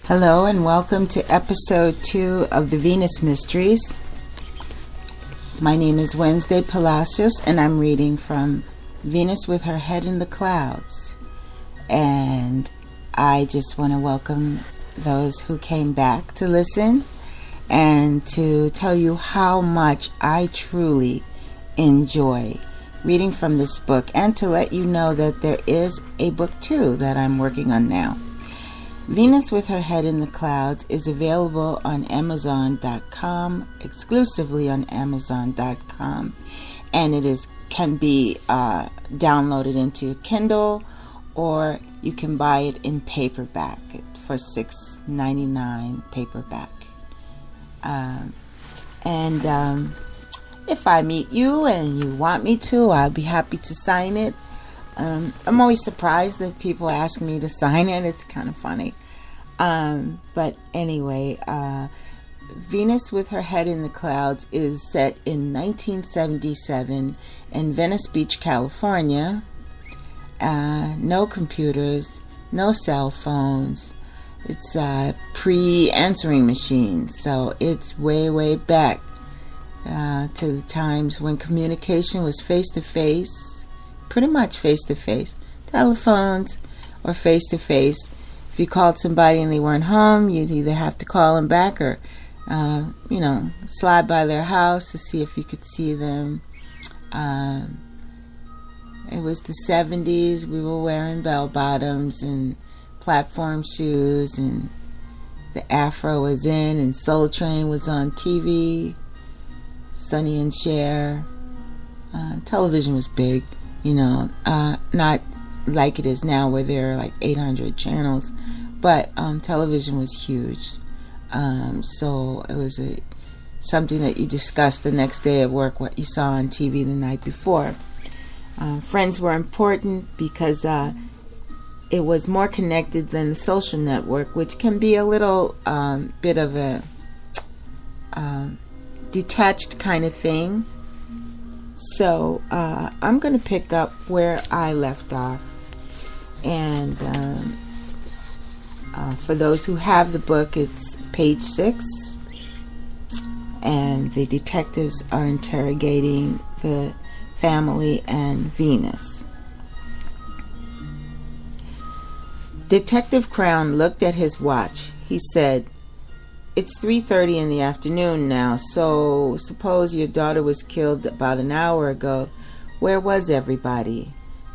Hello and welcome to episode 2 of the Venus Mysteries. My name is Wednesday Palacios and I'm reading from Venus with Her Head in the Clouds. And I just want to welcome those who came back to listen and to tell you how much I truly enjoy reading from this book, and to let you know that there is a book 2 that I'm working on now. Venus with Her Head in the Clouds is available on Amazon.com, exclusively on Amazon.com, and it can be downloaded into Kindle, or you can buy it in paperback for $6.99 paperback. If I meet you and you want me to, I'll be happy to sign it. I'm always surprised that people ask me to sign it. It's kind of funny. But anyway, Venus with Her Head in the Clouds is set in 1977 in Venice Beach, California. No computers, no cell phones. It's pre-answering machines, so it's way back to the times when communication was face-to-face. Pretty much face-to-face. Telephones or face-to-face. If you called somebody and they weren't home, you'd either have to call them back or, slide by their house to see if you could see them. It was the 70s. We were wearing bell-bottoms and platform shoes, and the Afro was in, and Soul Train was on TV. Sonny and Cher. Television was big. Not like it is now where there are like 800 channels, but television was huge. So it was something that you discussed the next day at work, what you saw on TV the night before. Friends were important because it was more connected than the social network, which can be a little bit of a detached kind of thing. So I'm going to pick up where I left off, and for those who have the book, it's page 6, and the detectives are interrogating the family and Venus. Detective Crown looked at his watch. He said, "It's 3:30 in the afternoon now, so suppose your daughter was killed about an hour ago. Where was everybody?"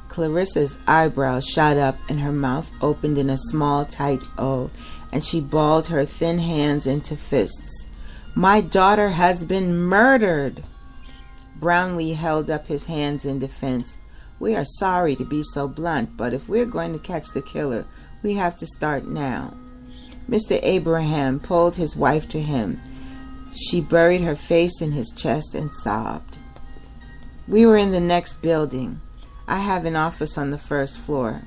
Clarissa's eyebrows shot up and her mouth opened in a small, tight O, and she balled her thin hands into fists. "My daughter has been murdered!" Brownlee held up his hands in defense. "We are sorry to be so blunt, but if we're going to catch the killer, we have to start now." Mr. Abraham pulled his wife to him. She buried her face in his chest and sobbed. "We were in the next building. I have an office on the first floor.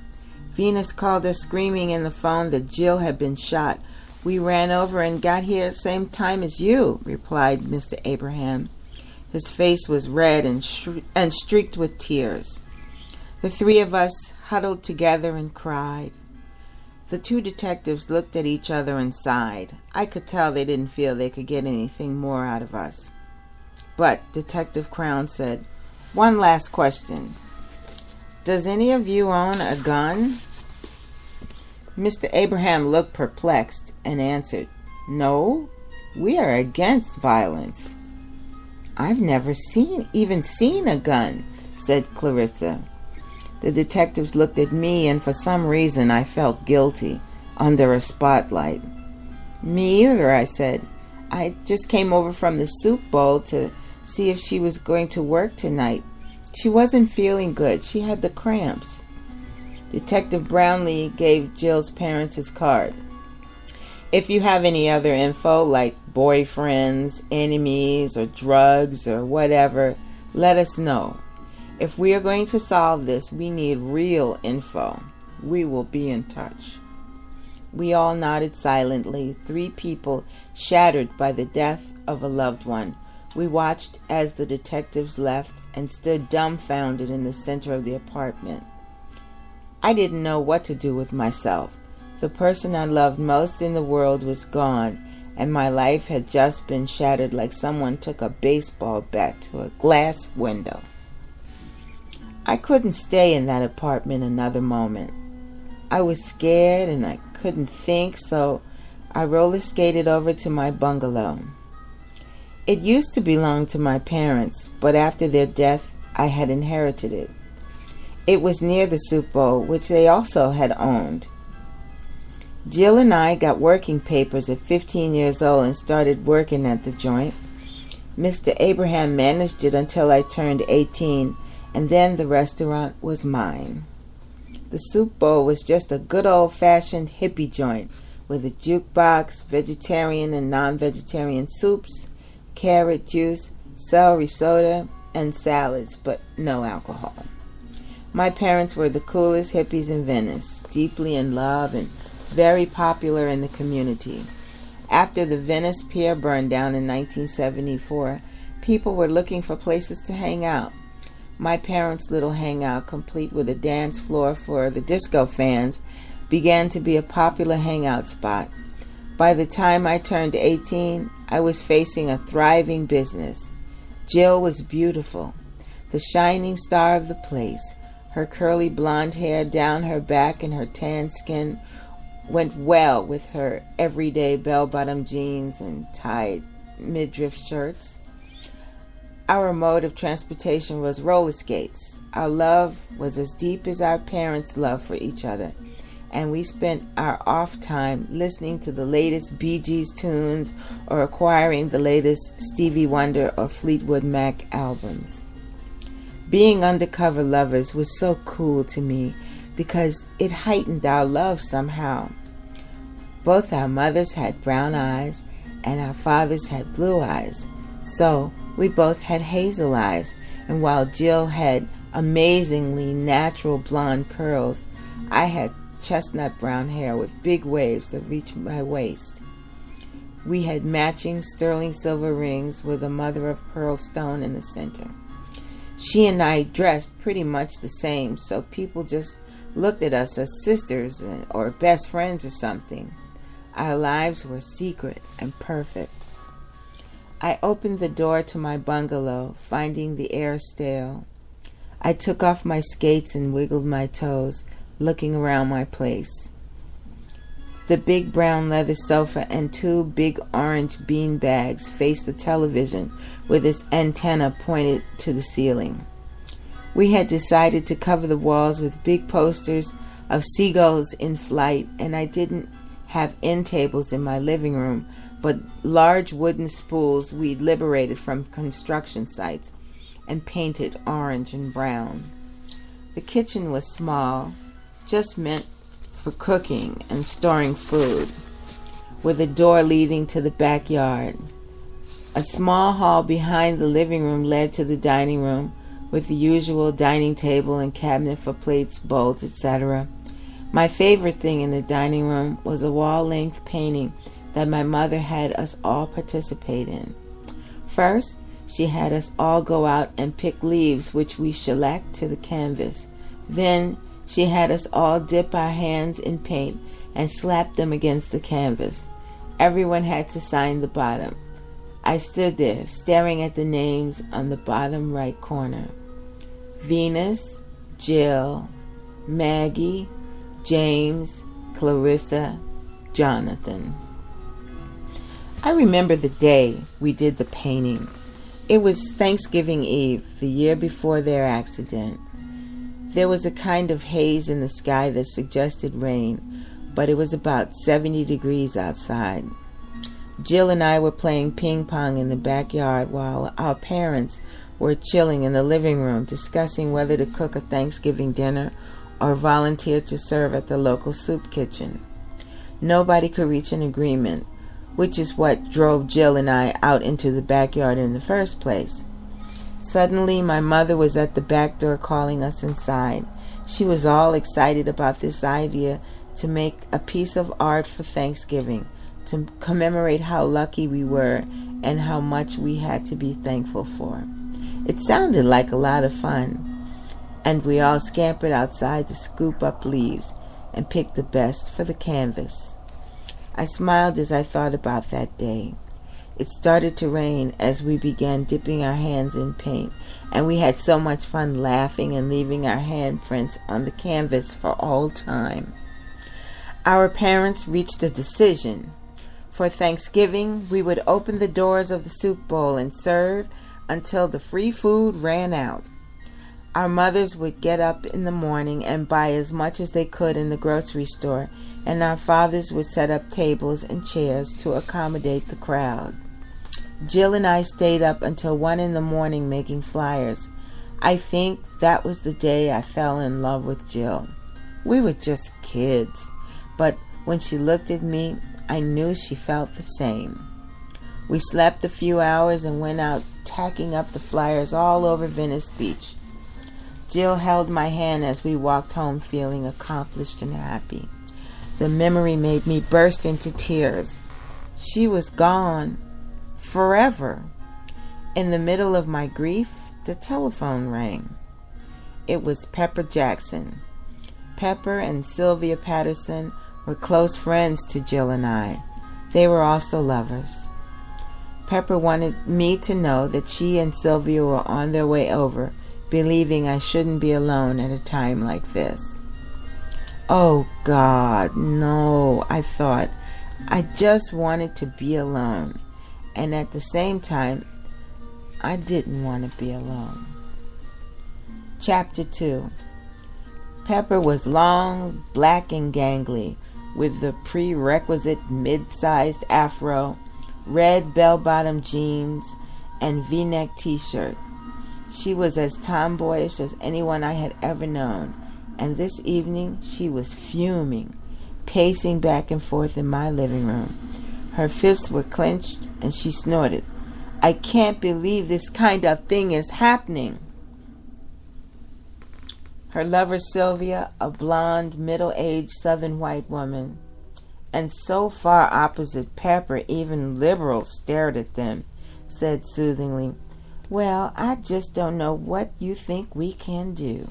Venus called us screaming in the phone that Jill had been shot. We ran over and got here at the same time as you," replied Mr. Abraham. His face was red and streaked with tears. "The three of us huddled together and cried." The two detectives looked at each other and sighed. I could tell they didn't feel they could get anything more out of us. But Detective Crown said, "One last question. Does any of you own a gun?" Mr. Abraham looked perplexed and answered, "No, we are against violence." "I've never even seen a gun," said Clarissa. The detectives looked at me, and for some reason I felt guilty, under a spotlight. "Me either," I said. "I just came over from the soup bowl to see if she was going to work tonight. She wasn't feeling good. She had the cramps." Detective Brownlee gave Jill's parents his card. "If you have any other info, like boyfriends, enemies, or drugs, or whatever, let us know. If we are going to solve this, we need real info. We will be in touch." We all nodded silently, 3 people shattered by the death of a loved one. We watched as the detectives left and stood dumbfounded in the center of the apartment. I didn't know what to do with myself. The person I loved most in the world was gone, and my life had just been shattered like someone took a baseball bat to a glass window. I couldn't stay in that apartment another moment. I was scared and I couldn't think, so I roller skated over to my bungalow. It used to belong to my parents, but after their death, I had inherited it. It was near the soup bowl, which they also had owned. Jill and I got working papers at 15 years old and started working at the joint. Mr. Abraham managed it until I turned 18, and then the restaurant was mine. The soup bowl was just a good old-fashioned hippie joint with a jukebox, vegetarian and non-vegetarian soups, carrot juice, celery soda, and salads, but no alcohol. My parents were the coolest hippies in Venice, deeply in love and very popular in the community. After the Venice Pier burned down in 1974, people were looking for places to hang out. My parents' little hangout, complete with a dance floor for the disco fans, began to be a popular hangout spot. By the time I turned 18, I was facing a thriving business. Jill was beautiful, the shining star of the place. Her curly blonde hair down her back and her tan skin went well with her everyday bell-bottom jeans and tied midriff shirts. Our mode of transportation was roller skates. Our love was as deep as our parents' love for each other, and we spent our off time listening to the latest Bee Gees tunes or acquiring the latest Stevie Wonder or Fleetwood Mac albums. Being undercover lovers was so cool to me because it heightened our love somehow. Both our mothers had brown eyes and our fathers had blue eyes, so we both had hazel eyes, and while Jill had amazingly natural blonde curls, I had chestnut brown hair with big waves that reached my waist. We had matching sterling silver rings with a mother-of-pearl stone in the center. She and I dressed pretty much the same, so people just looked at us as sisters or best friends or something. Our lives were secret and perfect. I opened the door to my bungalow, finding the air stale. I took off my skates and wiggled my toes, looking around my place. The big brown leather sofa and two big orange bean bags faced the television with its antenna pointed to the ceiling. We had decided to cover the walls with big posters of seagulls in flight, and I didn't have end tables in my living room, but large wooden spools we'd liberated from construction sites and painted orange and brown. The kitchen was small, just meant for cooking and storing food, with a door leading to the backyard. A small hall behind the living room led to the dining room, with the usual dining table and cabinet for plates, bowls, etc. My favorite thing in the dining room was a wall-length painting that my mother had us all participate in. First, she had us all go out and pick leaves which we shellacked to the canvas. Then she had us all dip our hands in paint and slap them against the canvas. Everyone had to sign the bottom. I stood there staring at the names on the bottom right corner. Venus, Jill, Maggie, James, Clarissa, Jonathan. I remember the day we did the painting. It was Thanksgiving Eve, the year before their accident. There was a kind of haze in the sky that suggested rain, but it was about 70 degrees outside. Jill and I were playing ping pong in the backyard while our parents were chilling in the living room discussing whether to cook a Thanksgiving dinner or volunteer to serve at the local soup kitchen. Nobody could reach an agreement, which is what drove Jill and I out into the backyard in the first place. Suddenly, my mother was at the back door calling us inside. She was all excited about this idea to make a piece of art for Thanksgiving, to commemorate how lucky we were and how much we had to be thankful for. It sounded like a lot of fun, and we all scampered outside to scoop up leaves and pick the best for the canvas. I smiled as I thought about that day. It started to rain as we began dipping our hands in paint, and we had so much fun laughing and leaving our handprints on the canvas for all time. Our parents reached a decision. For Thanksgiving, we would open the doors of the soup bowl and serve until the free food ran out. Our mothers would get up in the morning and buy as much as they could in the grocery store, and our fathers would set up tables and chairs to accommodate the crowd. Jill and I stayed up until 1 a.m. making flyers. I think that was the day I fell in love with Jill. We were just kids, but when she looked at me, I knew she felt the same. We slept a few hours and went out tacking up the flyers all over Venice Beach. Jill held my hand as we walked home feeling accomplished and happy. The memory made me burst into tears. She was gone. Forever. In the middle of my grief, the telephone rang. It was Pepper Jackson. Pepper and Sylvia Patterson were close friends to Jill and I. They were also lovers. Pepper wanted me to know that she and Sylvia were on their way over, believing I shouldn't be alone at a time like this. Oh God, no, I thought. I just wanted to be alone. And at the same time, I didn't want to be alone. Chapter 2. Pepper was long, black and gangly, with the prerequisite mid-sized afro, red bell-bottom jeans, and V-neck t-shirt. She was as tomboyish as anyone I had ever known, and this evening she was fuming, pacing back and forth in my living room. Her fists were clenched, and she snorted, "I can't believe this kind of thing is happening." Her lover Sylvia, a blonde, middle-aged southern white woman, and so far opposite Pepper, even liberals stared at them, said soothingly, "Well, I just don't know what you think we can do."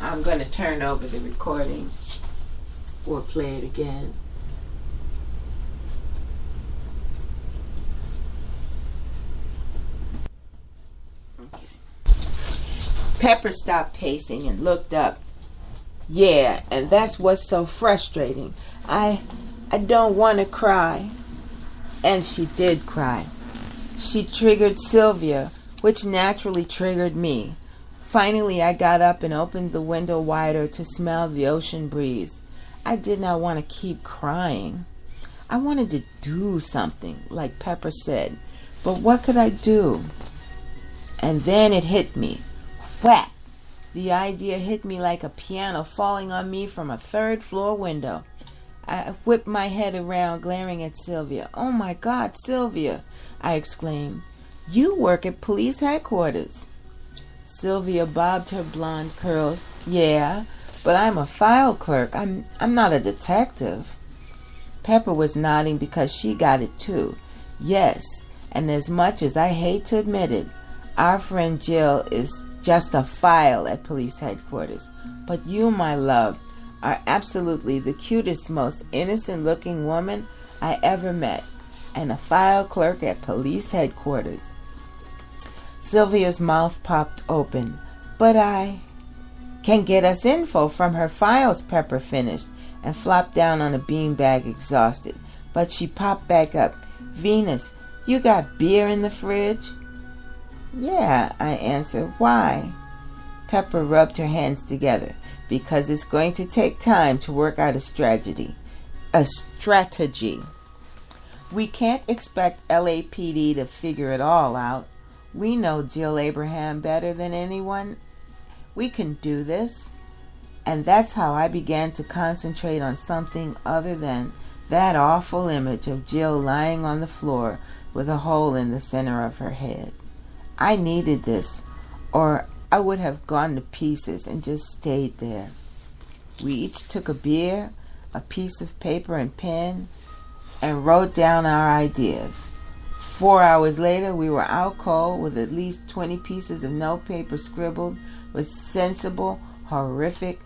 I'm going to turn over the recording or play it again. Okay. Pepper stopped pacing and looked up. "Yeah, and that's what's so frustrating. I don't want to cry." And she did cry. She triggered Sylvia, which naturally triggered me. Finally, I got up and opened the window wider to smell the ocean breeze. I did not want to keep crying. I wanted to do something, like Pepper said. But what could I do? And then it hit me. Whap! The idea hit me like a piano falling on me from a third-floor window. I whipped my head around, glaring at Sylvia. "Oh my God, Sylvia!" I exclaimed. "You work at police headquarters." Sylvia bobbed her blonde curls. "Yeah, but I'm a file clerk. I'm not a detective." Pepper was nodding because she got it too. "Yes, and as much as I hate to admit it, our friend Jill is just a file at police headquarters. But you, my love, are absolutely the cutest, most innocent-looking woman I ever met, and a file clerk at police headquarters." Sylvia's mouth popped open. "But I can get us info from her files," Pepper finished, and flopped down on a beanbag exhausted. But she popped back up. "Venus, you got beer in the fridge?" "Yeah," I answered. "Why?" Pepper rubbed her hands together. "Because it's going to take time to work out a strategy. We can't expect LAPD to figure it all out. We know Jill Abraham better than anyone. We can do this." And that's how I began to concentrate on something other than that awful image of Jill lying on the floor with a hole in the center of her head. I needed this, or I would have gone to pieces and just stayed there. We each took a beer, a piece of paper and pen, and wrote down our ideas. 4 hours later, we were out cold with at least 20 pieces of notepaper scribbled was sensible, horrific,